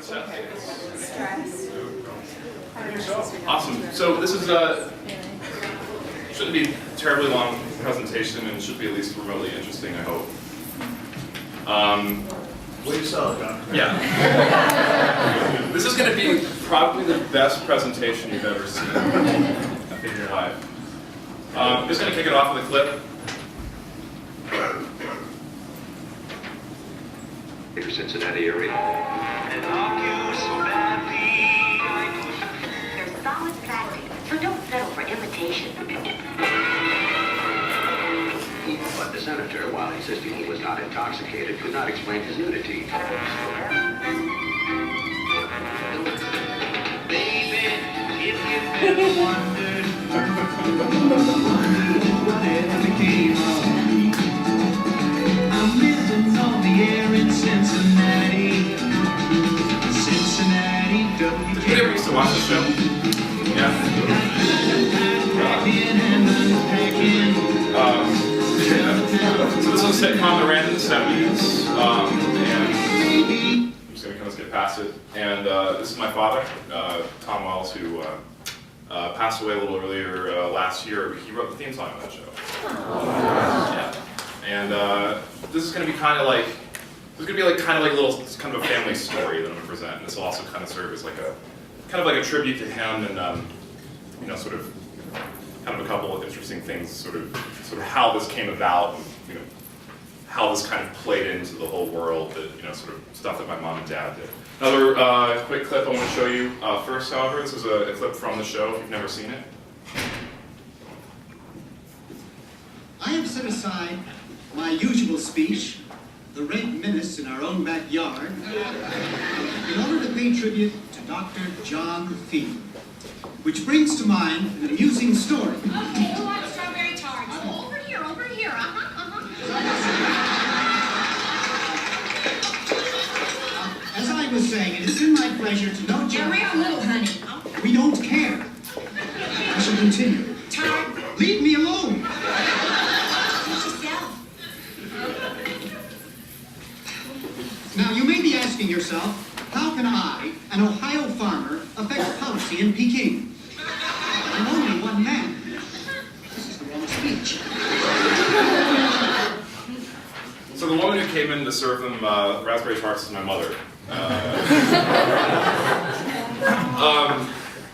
good set. Stress. Awesome. So this is shouldn't be a terribly long presentation and should be at least remotely interesting, I hope. What do you sell, Doctor? Yeah. This is going to be probably the best presentation you've ever seen in your life. I'm just going to kick it off with a clip. Your Cincinnati area. They're solid faculty, so don't settle for imitation. But the senator, while insisting he was not intoxicated, could not explain his nudity. Baby, if you've ever wondered whatever became of me, I'm living on the air in Cincinnati. Cincinnati, Did you ever used to watch the show? Yeah. So this was a sitcom that ran in the 70s, and I'm just going to kind of skip past it. And this is my father, Tom Wells, who passed away a little earlier last year. He wrote the theme song of that show. Yeah. And this is going to be kind of like, a little, kind of a family story that I'm going to present. And this will also kind of serve as like a tribute to him, and you know, sort of kind of a couple of interesting things, sort of how this came about, and, you know, how this kind of played into the whole world, that, you know, sort of stuff that my mom and dad did. Another quick clip I want to show you first, however, this is a clip from the show, if you've never seen it. I have set aside my usual speech, the Red Menace in our own backyard, in order to pay tribute to Dr. John Fee, which brings to mind an amusing story. Okay, who wants strawberry tarts? Oh, over here, As I was saying, it has been my pleasure to know You're real little, honey. we don't care. I shall continue. Tart. Leave me alone. Teach yourself. Now, you may be asking yourself, how can I, an Ohio farmer, affect policy in Peking? I'm only one man. This is the wrong speech. So the woman who came in to serve them raspberry tarts is my mother.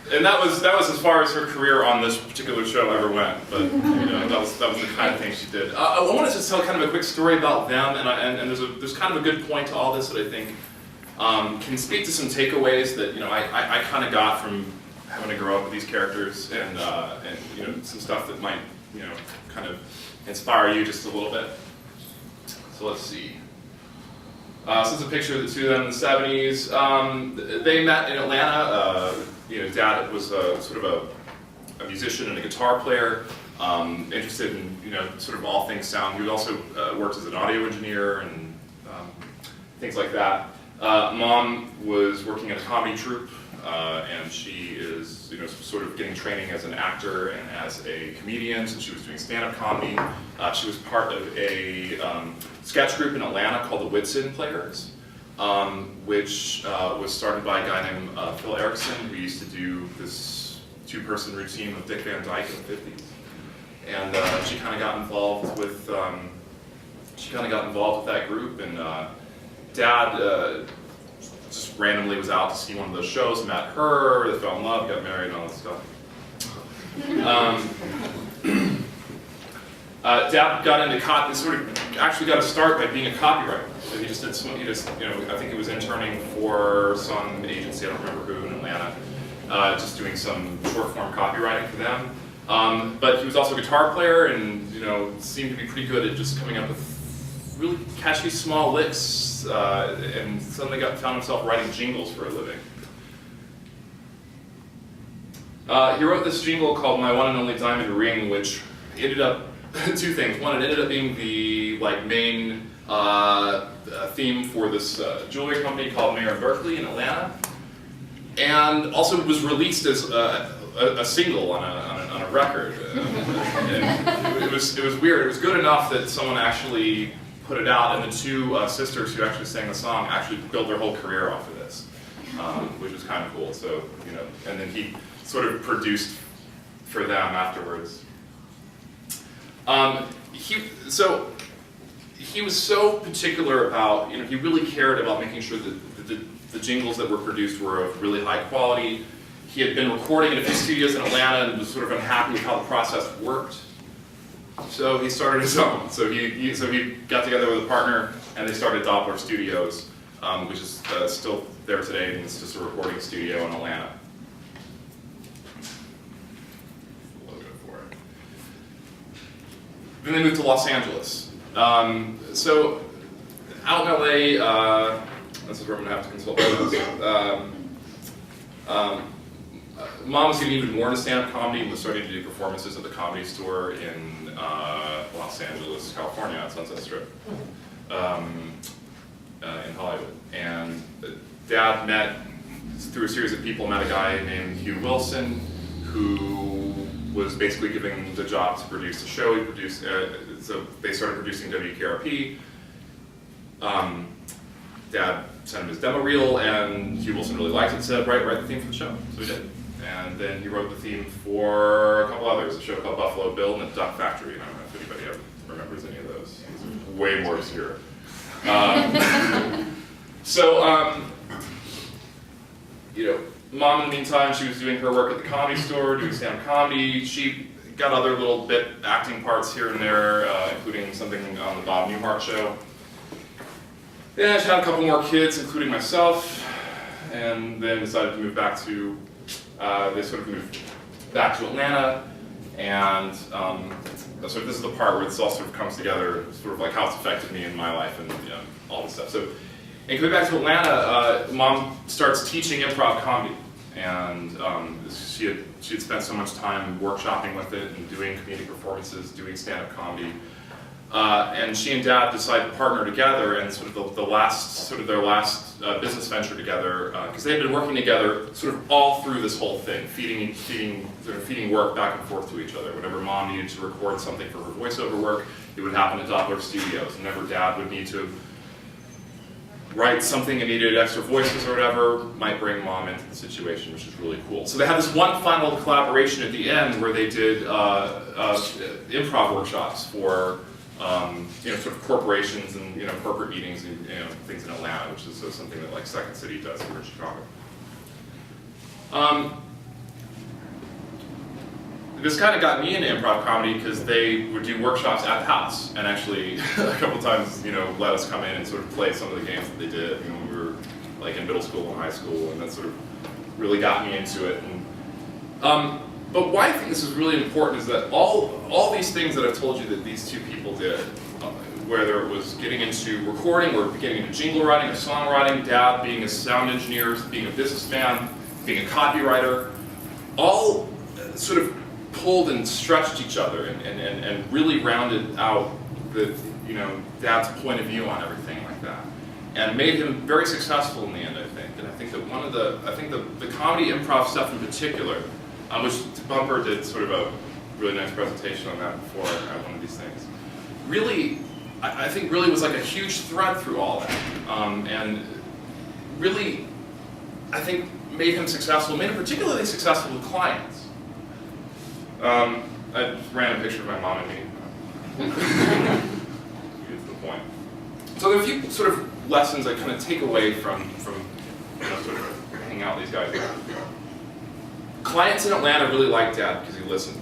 And that was as far as her career on this particular show ever went. But you know, that was the kind of thing she did. I wanted to tell kind of a quick story about them, and there's kind of a good point to all this that I think can speak to some takeaways that, you know, I kind of got from having to grow up with these characters, and you know, some stuff that might, you know, kind of inspire you just a little bit. So let's see. So this is a picture of the two of them in the 70s. They met in Atlanta. You know, Dad was sort of a musician and a guitar player, interested in, you know, sort of all things sound. He also worked as an audio engineer and things like that. Mom was working at a comedy troupe, and she is, you know, sort of getting training as an actor and as a comedian, so she was doing stand-up comedy. She was part of a sketch group in Atlanta called the Whitson Players, which was started by a guy named Phil Erickson, who used to do this two-person routine with Dick Van Dyke in the 50s. And she kind of got involved with that group, and Dad just randomly was out to see one of those shows, met her, they fell in love, got married, and all that stuff. Dad got into actually got a start by being a copywriter. So he just did you know, I think he was interning for some agency, I don't remember who, in Atlanta, just doing some short form copywriting for them. But he was also a guitar player, and, you know, seemed to be pretty good at just coming up with really catchy small licks, and suddenly found himself writing jingles for a living. He wrote this jingle called "My One and Only Diamond Ring," which ended up two things. One, it ended up being the main theme for this jewelry company called Mayor Berkeley in Atlanta, and also was released as a single on a record. And it was weird. It was good enough that someone actually put it out, and the two sisters who actually sang the song actually built their whole career off of this. which was kind of cool. So, and then he sort of produced for them afterwards. He was so particular about, he really cared about making sure that the jingles that were produced were of really high quality. He had been recording in a few studios in Atlanta and was sort of unhappy with how the process worked. So he started his own. So he got together with a partner and they started Doppler Studios, which is still there today, and it's just a recording studio in Atlanta. Logo for it. Then they moved to Los Angeles. So out in LA, this is where I'm going to have to consult with Mom was getting even more into stand-up comedy and was starting to do performances at the Comedy Store in Los Angeles, California, on Sunset Strip, in Hollywood. And Dad met, through a series of people, met a guy named Hugh Wilson, who was basically given the job to produce the show. He produced, so they started producing WKRP. Dad sent him his demo reel, and Hugh Wilson really liked it, said, write the theme for the show. So he did. And then he wrote the theme for a couple others, a show called Buffalo Bill and the Duck Factory. I don't know if anybody ever remembers any of those. These are way more obscure. Mom in the meantime, she was doing her work at the Comedy Store, doing stand-up comedy. She got other little bit acting parts here and there, including something on the Bob Newhart show. Yeah, she had a couple more kids, including myself, and then decided to move back to, they sort of moved back to Atlanta, and so this is the part where this all sort of comes together, sort of like how it's affected me in my life and all this stuff. So, and coming back to Atlanta, Mom starts teaching improv comedy, and she had spent so much time workshopping with it and doing comedic performances, doing stand-up comedy. And she and Dad decided to partner together, and sort of their last business venture together, because they had been working together sort of all through this whole thing, feeding work back and forth to each other. Whenever Mom needed to record something for her voiceover work, it would happen at Doppler Studios. Whenever Dad would need to write something and needed extra voices or whatever, might bring Mom into the situation, which is really cool. So they had this one final collaboration at the end where they did improv workshops for sort of corporations and corporate meetings and things in Atlanta, which is something that like Second City does here in Chicago. This kind of got me into improv comedy because they would do workshops at the house, and actually a couple times let us come in and sort of play some of the games that they did when we were like in middle school and high school, and that sort of really got me into it. And, but why I think this is really important is that all these things that I've told you that these two people did, whether it was getting into recording or getting into jingle writing or songwriting, Dad being a sound engineer, being a businessman, being a copywriter, all sort of pulled and stretched each other and really rounded out Dad's point of view on everything like that, and made him very successful in the end, I think. And I think that the comedy improv stuff in particular, which Bumper did sort of a really nice presentation on that before at one of these things, really, I think really was like a huge thread through all that, and really, I think made him successful, made him particularly successful with clients. I just ran a picture of my mom and me. Get to the point. So there are a few sort of lessons I kind of take away from sort of hanging out with these guys. Clients in Atlanta really liked Dad because he listened,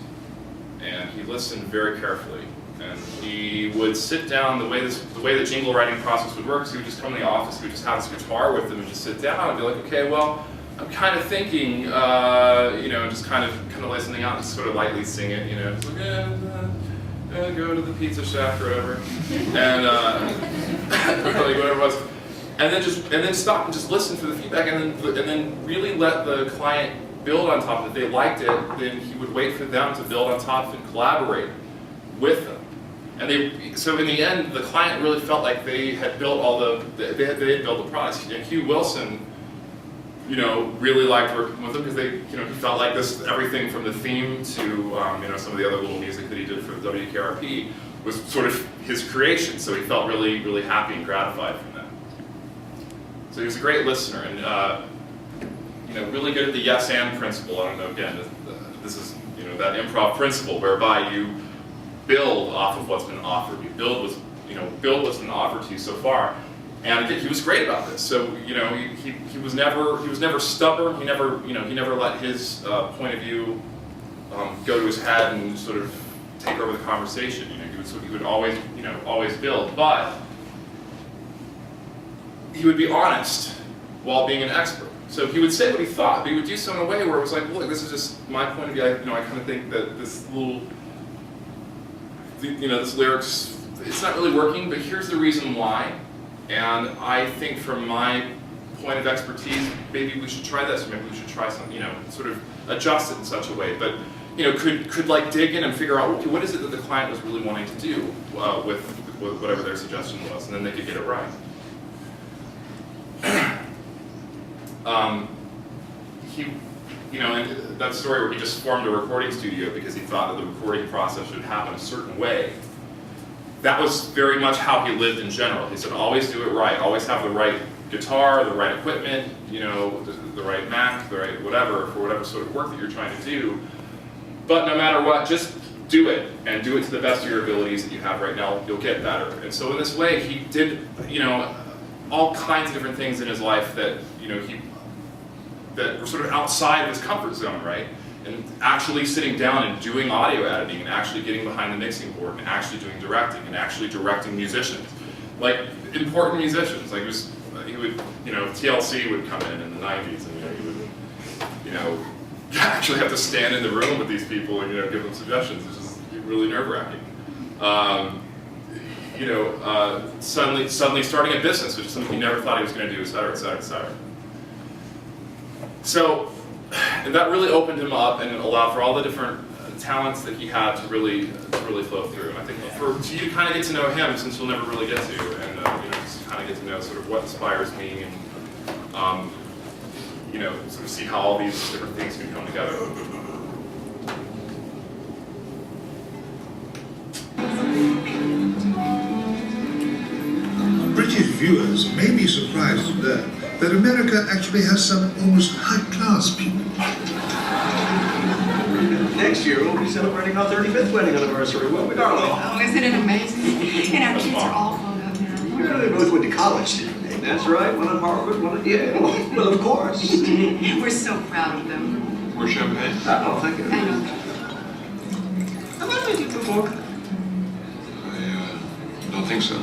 and he listened very carefully. And he would sit down, the way the jingle writing process would work is he would just come in the office, he would just have his guitar with him and just sit down and be like, okay, well, I'm kind of thinking, just kind of listening out and sort of lightly sing it, just like, go to the Pizza Shack or whatever, and like whatever it was, and then stop and just listen for the feedback, and then really let the client build on top of it. If they liked it, then he would wait for them to build on top of it and collaborate with them. And so in the end, the client really felt like they had built they had built the product. And Hugh Wilson, really liked working with him because he felt like everything from the theme to some of the other little music that he did for the WKRP was sort of his creation. So he felt really, really happy and gratified from that. So he was a great listener, and really good at the yes and principle. I don't know, again, this is, that improv principle whereby you build off of what's been offered. You build what's been offered to you so far. And he was great about this. So, he was never stubborn. He never let his point of view go to his head and sort of take over the conversation. He would always build, but he would be honest while being an expert. So he would say what he thought, but he would do so in a way where it was like, look, this is just my point of view. I kind of think that this this lyrics, it's not really working, but here's the reason why. And I think from my point of expertise, maybe we should try this, or maybe we should try something, sort of adjust it in such a way. But, could like dig in and figure out, okay, what is it that the client was really wanting to do with whatever their suggestion was, and then they could get it right. And that story where he just formed a recording studio because he thought that the recording process should happen a certain way, that was very much how he lived in general. He said, always do it right, always have the right guitar, the right equipment, the right Mac, the right whatever, for whatever sort of work that you're trying to do. But no matter what, just do it, and do it to the best of your abilities that you have right now, you'll get better. And so in this way, he did, all kinds of different things in his life that, that were sort of outside of his comfort zone, right? And actually sitting down and doing audio editing, and actually getting behind the mixing board, and actually doing directing, and actually directing musicians. Like, important musicians. Like, he would, TLC would come in the 90s, and, he would, actually have to stand in the room with these people and, give them suggestions, which is really nerve-wracking. Suddenly starting a business, which is something he never thought he was going to do, et cetera, et cetera, et cetera. So, and that really opened him up and allowed for all the different talents that he had to really flow through. And I think for you to kind of get to know him, since you'll never really get to, and just kind of get to know sort of what inspires me, and sort of see how all these different things can come together. British viewers may be surprised to learn that America actually has some almost high-class people. Next year, we'll be celebrating our 35th wedding anniversary, won't we, darling? Oh, isn't it amazing? And our kids are all grown up now. Yeah, they both went to college, didn't they? That's right, one at Harvard, one at Yale. Well, of course. We're so proud of them. More champagne? Oh, thank you. I know. Have I met you before? I don't think so.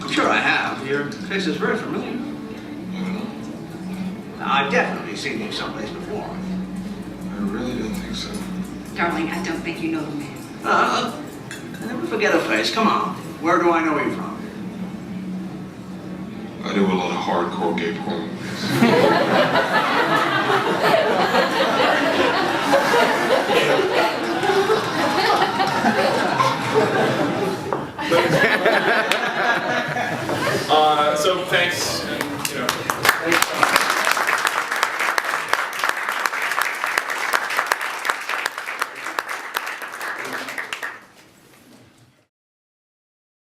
I'm sure I have. Your face is very familiar. I don't know. I've definitely seen you someplace before. I really don't think so. Darling, I don't think you know the man. I never forget a face. Come on. Where do I know you from? I do a lot of hardcore gay porn movies.